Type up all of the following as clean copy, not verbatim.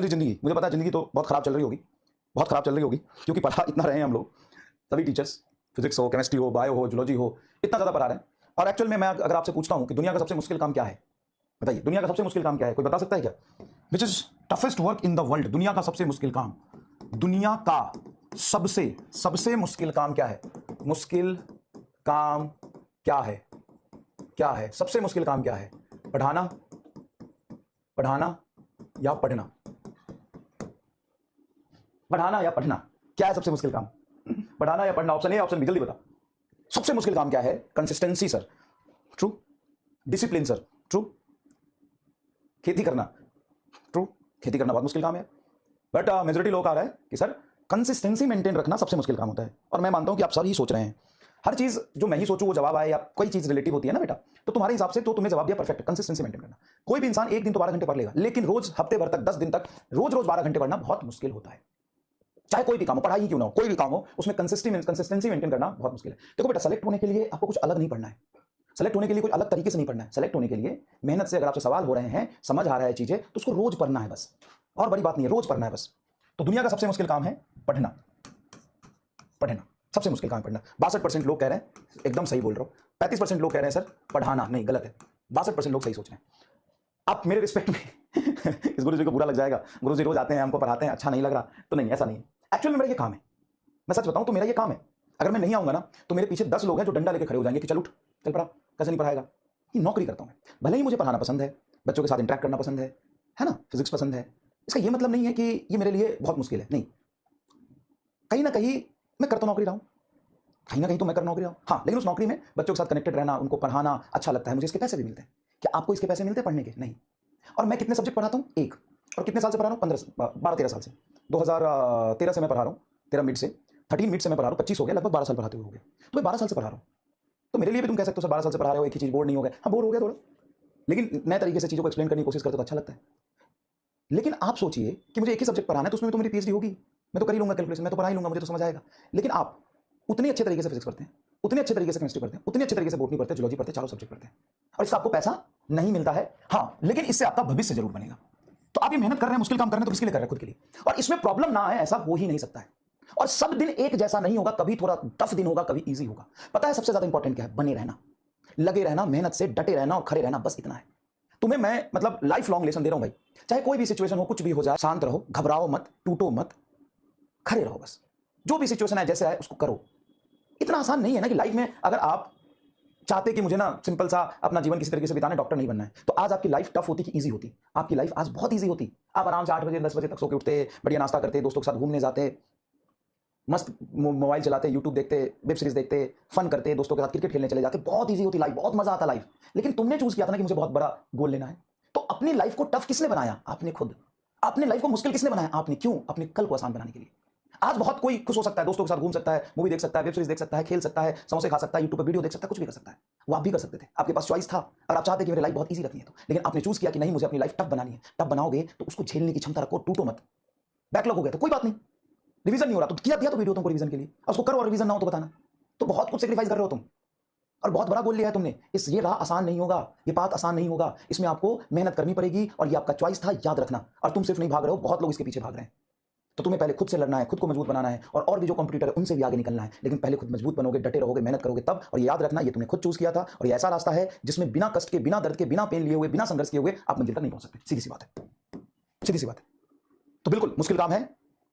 रही जिंदगी, मुझे पता है जिंदगी तो बहुत खराब चल रही होगी, बहुत खराब चल रही होगी, क्योंकि पढ़ा इतना रहे हैं हम लोग, सभी टीचर्स, फिजिक्स हो, केमिस्ट्री हो, बायो हो, जूलॉजी हो, इतना ज़्यादा पढ़ा रहे हैं। और एक्चुअल में मैं अगर आपसे पूछता हूँ कि दुनिया का सबसे मुश्किल काम क्या है, बताइए दुनिया का सबसे मुश्किल काम क्या है, कोई बता सकता है क्या? Which is toughest work in the world, दुनिया का सबसे मुश्किल काम, दुनिया का सबसे सबसे मुश्किल काम क्या है? मुश्किल काम क्या है? क्या है सबसे मुश्किल काम? क्या है? पढ़ाना, पढ़ाना या पढ़ना? पढ़ाना या पढ़ना, क्या है सबसे मुश्किल काम? पढ़ाना या पढ़ना? ऑप्शन ए, ऑप्शन बी, जल्दी बता। सबसे मुश्किल काम क्या है? Consistency sir, true. Discipline sir, true. खेती करना, ट्रू। खेती करना बहुत मुश्किल काम है, बट मेजोरिटी लोग आ रहा है कि सर कंसिस्टेंसी मेंटेन रखना सबसे मुश्किल काम होता है। और मैं मानता हूं कि आप सब ही सोच रहे हैं, हर चीज जो मैं ही सोचूं वो जवाब आए, या कोई चीज रिलेटिव होती है ना बेटा, तो तुम्हारे हिसाब से तो तुम्हें जवाब दिया परफेक्ट, कंसिस्टेंसी मेंटेन करना। कोई भी इंसान एक दिन तो 12 घंटे पढ़ लेगा, लेकिन रोज हफ्ते भर तक 10 दिन तक रोज रोज 12 घंटे पढ़ना बहुत मुश्किल होता है। चाहे कोई भी काम हो, पढ़ाई ही क्यों ना हो, कोई भी काम हो, उसमें कंसिस्टेंसी मेंटेन करना बहुत मुश्किल है। देखो बेटा, सेलेक्ट होने के लिए आपको कुछ अलग नहीं पढ़ना है, सेलेक्ट होने के लिए कोई अलग तरीके से नहीं पढ़ना है। सेलेक्ट होने के लिए मेहनत से, अगर आपसे सवाल हो रहे हैं, समझ आ रहा है चीजें, तो उसको रोज पढ़ना है बस, और बड़ी बात नहीं है, रोज पढ़ना है बस। तो दुनिया का सबसे मुश्किल काम है पढ़ना, पढ़ना सबसे मुश्किल काम है पढ़ना। 62% लोग कह रहे हैं, एकदम सही बोल रहा हूं, 35% लोग कह रहे हैं सर पढ़ाना, नहीं गलत है, 62% लोग सही सोच रहे हैं। आप मेरे रिस्पेक्ट में इस गुरु जी को बुरा लग जाएगा, गुरु जी रोज आते हैं, हमको पढ़ाते हैं, अच्छा नहीं लग रहा, तो नहीं, ऐसा नहीं है। एक्चुअली मेरा ये काम है, मैं सच बताऊं तो मेरा ये काम है। अगर मैं नहीं आऊंगा ना, तो मेरे पीछे 10 लोग हैं जो डंडा लेके खड़े हो जाएंगे कि चल उठ, चल पढ़ा। कैसे नहीं पढ़ाएगा? ये नौकरी करता हूं मैं, भले ही मुझे पढ़ाना पसंद है, बच्चों के साथ इंटरेक्ट करना पसंद है ना, फिजिक्स पसंद है, इसका ये मतलब नहीं है कि ये मेरे लिए बहुत मुश्किल है, नहीं। कहीं ना कहीं मैं करता नौकरी रहा हूं, कहीं ना कहीं तो मैं कर नौकरी रहा हूं, हाँ, लेकिन उस नौकरी में बच्चों के साथ कनेक्टेड रहना, उनको पढ़ाना अच्छा लगता है, मुझे इसके पैसे भी मिलते हैं। क्या आपको इसके पैसे मिलते हैं पढ़ने के? नहीं। और मैं कितने सब्जेक्ट पढ़ाता हूँ? एक। और कितने साल से पढ़ा रहा हूँ? 12-13 साल से। 2013 से मैं पढ़ा रहा हूँ, 13 मिड से, 13 मिड से मैं पढ़ा रहा हूँ, 25 हो गया, लगभग 12 साल पढ़ाते हुए हो गए। तो मैं 12 साल से पढ़ा रहा हूँ, तो मेरे लिए भी तुम कह सकते हो सर 12 साल से पढ़ा रहे हो, एक ही चीज बोर नहीं हो गया? हाँ, बोर हो गया थोड़ा, लेकिन नए तरीके से चीजों को एक्सप्लेन करने की कोशिश करते तो अच्छा लगता है। लेकिन आप सोचिए कि मुझे एक ही सब्जेक्ट पढ़ाना है, तो उसमें तो मेरी पीएचडी होगी, मैं तो कर ही लूंगा कैलकुलेशन, मैं तो पढ़ा ही लूंगा, मुझे तो समझ आएगा। लेकिन आप उतने अच्छे तरीके से फिजिक्स पढ़ते हैं, उतने अच्छे तरीके से केमिस्ट्री पढ़ते हैं, उतने अच्छे तरीके से बॉटनी पढ़ते हैं, जूलॉजी पढ़ते हैं, चारों सब्जेक्ट पढ़ते हैं, और इससे आपको पैसा नहीं मिलता है। हाँ, लेकिन इससे आपका भविष्य जरूर बनेगा। तो आप ये मेहनत कर रहे हैं, मुश्किल काम कर रहे हैं, तो किसके लिए कर रहे हैं? खुद के लिए। और इसमें प्रॉब्लम ना आए ऐसा हो ही नहीं सकता है। और सब दिन एक जैसा नहीं होगा, कभी थोड़ा टफ दिन होगा, कभी इजी होगा। पता है सबसे ज्यादा इंपॉर्टेंट क्या है? बने रहना, लगे रहना, मेहनत से डटे रहना और खड़े रहना, बस इतना है। तुम्हें मैं मतलब लाइफ लॉन्ग लेसन दे रहा हूं भाई, चाहे कोई भी सिचुएशन हो, कुछ भी हो जाए, शांत रहो, घबराओ मत, टूटो मत, खड़े रहो बस। जो भी सिचुएशन है, जैसे आए उसको करो। इतना आसान नहीं है ना कि लाइफ में अगर आप चाहते कि मुझे ना सिंपल सा अपना जीवन किसी तरीके से बिताना, डॉक्टर नहीं बनना है, तो आज आपकी लाइफ टफ होती कि इजी होती? आपकी लाइफ आज बहुत इजी होती। आप आराम से 8 बजे 10 बजे तक सो के उठते, बढ़िया नाश्ता करते, दोस्तों के साथ घूमने जाते, मस्त मोबाइल चलाते, यूट्यूब देखते, वेब सीरीज देखते, फन करते, दोस्तों के साथ क्रिकेट खेलने चले जाते, बहुत इजी होती लाइफ, बहुत मजा आता लाइफ। लेकिन तुमने चूज किया था ना कि मुझे बहुत बड़ा गोल लेना है, तो अपनी लाइफ को टफ किसने बनाया? आपने खुद। अपने लाइफ को मुश्किल किसने बनाया? आपने। क्यों? अपने कल को आसान बनाने के लिए। आज बहुत कोई खुश हो सकता है, दोस्तों के साथ घूम सकता है, मूवी देख सकता है, वेब सीरीज देख सकता है, खेल सकता है, समोसे खा सकता है, यूट्यूब पर वीडियो देख सकता है, कुछ भी कर सकता है। वो आप भी कर सकते थे, आपके पास चॉइस था। अगर आप चाहते कि मेरी लाइफ बहुत इजी रखनी है तो, लेकिन आपने चूज किया कि नहीं, मुझे अपनी लाइफ टफ बनानी है। टफ बनाओगे तो उसको झेलने की क्षमता रखो, टूटो मत। बैकलॉग हो गया तो कोई बात नहीं, रिवीजन नहीं हो रहा तो किया दिया तो वीडियो तुमको रिवीजन के लिए, और उसको करो, और रिवीजन ना हो तो बताना। तो बहुत कुछ सेक्रीफाइस कर रहे हो तुम, और बहुत बड़ा गोल लिया है तुमने। ये राह आसान नहीं होगा, ये पाथ आसान नहीं होगा, इसमें आपको मेहनत करनी पड़ेगी, और ये आपका चॉइस था, याद रखना। और तुम सिर्फ नहीं भाग रहे हो, बहुत लोग इसके पीछे भाग रहे हैं। तो तुम्हें पहले खुद से लड़ना है, खुद को मजबूत बनाना है, और भी जो कॉम्पिटिटर है उनसे भी आगे निकलना है। लेकिन पहले खुद मजबूत बनोगे, डटे रहोगे, मेहनत करोगे तब। और ये याद रखना, ये तुमने खुद चूज किया था, और ये ऐसा रास्ता है जिसमें बिना कष्ट के, बिना दर्द के, बिना पेन लिए हुए, बिना संघर्ष किए हुए आप मंजिल तक नहीं पहुंच सकते। सीधी सी बात है, सीधी सी बात है। तो बिल्कुल मुश्किल काम है,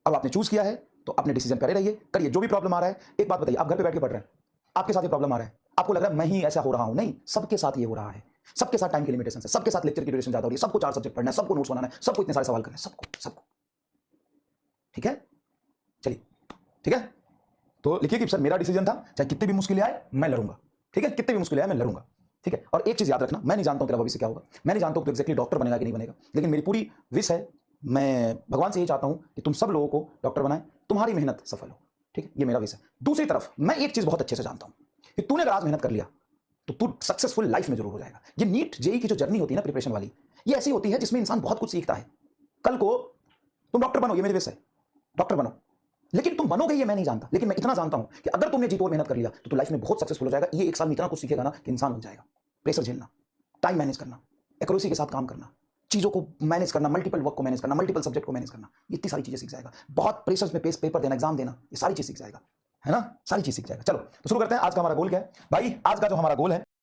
अब आपने चूज किया है तो अपने डिसीजन करे रहिए, करिए। जो भी प्रॉब्लम आ रहा है, एक बात बताइए, आप घर पे बैठ के पढ़ रहे हैं, आपके साथ ये प्रॉब्लम आ रहा है, आपको लग रहा है मैं ही ऐसा हो रहा हूं, नहीं, सबके साथ ये हो रहा है। सबके साथ टाइम की लिमिटेशन है, सबके साथ लेक्चर की ड्यूरेशन ज्यादा हो रही है, सबको 4 सब्जेक्ट पढ़ना है, सबको नोट्स बनाना है, सबको इतने सारे सवाल करने हैं, सबको सबको। ठीक है, चलिए, ठीक है। तो लिखिए कि सर मेरा डिसीजन था, चाहे कितनी भी मुश्किलें आए मैं लड़ूंगा। ठीक है, कितनी भी मुश्किलें आए मैं लड़ूंगा। ठीक है, और एक चीज याद रखना, मैं नहीं जानता हूं तेरा भविष्य क्या होगा, मैं नहीं जानता हूं तू एक्जैक्टली डॉक्टर बनेगा कि नहीं बनेगा, लेकिन मेरी पूरी विश है, मैं भगवान से यही चाहता हूं कि तुम सब लोगों को डॉक्टर बनाए, तुम्हारी मेहनत सफल हो। ठीक है, ये मेरा विश है। दूसरी तरफ मैं एक चीज बहुत अच्छे से जानता हूं कि तूने अगर आज मेहनत कर लिया तो तू सक्सेसफुल लाइफ में जरूर हो जाएगा। ये नीट जेई की जो जर्नी होती है ना, प्रिपरेशन वाली, ये ऐसी होती है जिसमें इंसान बहुत कुछ सीखता है। कल को तुम डॉक्टर बनो, ये मेरी विश है, डॉक्टर बनो। लेकिन तुम बनोगे ये मैं नहीं जानता, लेकिन मैं इतना जानता हूं कि अगर तुमने जी तोड़ मेहनत कर लिया तो तू लाइफ में बहुत सक्सेसफुल हो जाएगा। ये 1 साल में इतना कुछ सीखेगा ना कि इंसान हो जाएगा। प्रेशर झेलना, टाइम मैनेज करना, एक्यूरेसी के साथ काम करना, चीजों को मैनेज करना, मल्टीपल वर्क को मैनेज करना, मल्टीपल सब्जेक्ट को मैनेज करना, ये इतनी सारी चीजें सीख जाएगा। बहुत प्रेशर्स में पेपर देना, एग्जाम देना, ये सारी चीज सीख जाएगा, है ना, सारी चीज सीख जाएगा। चलो तो शुरू करते हैं। आज का हमारा गोल क्या है भाई? आज का जो हमारा गोल है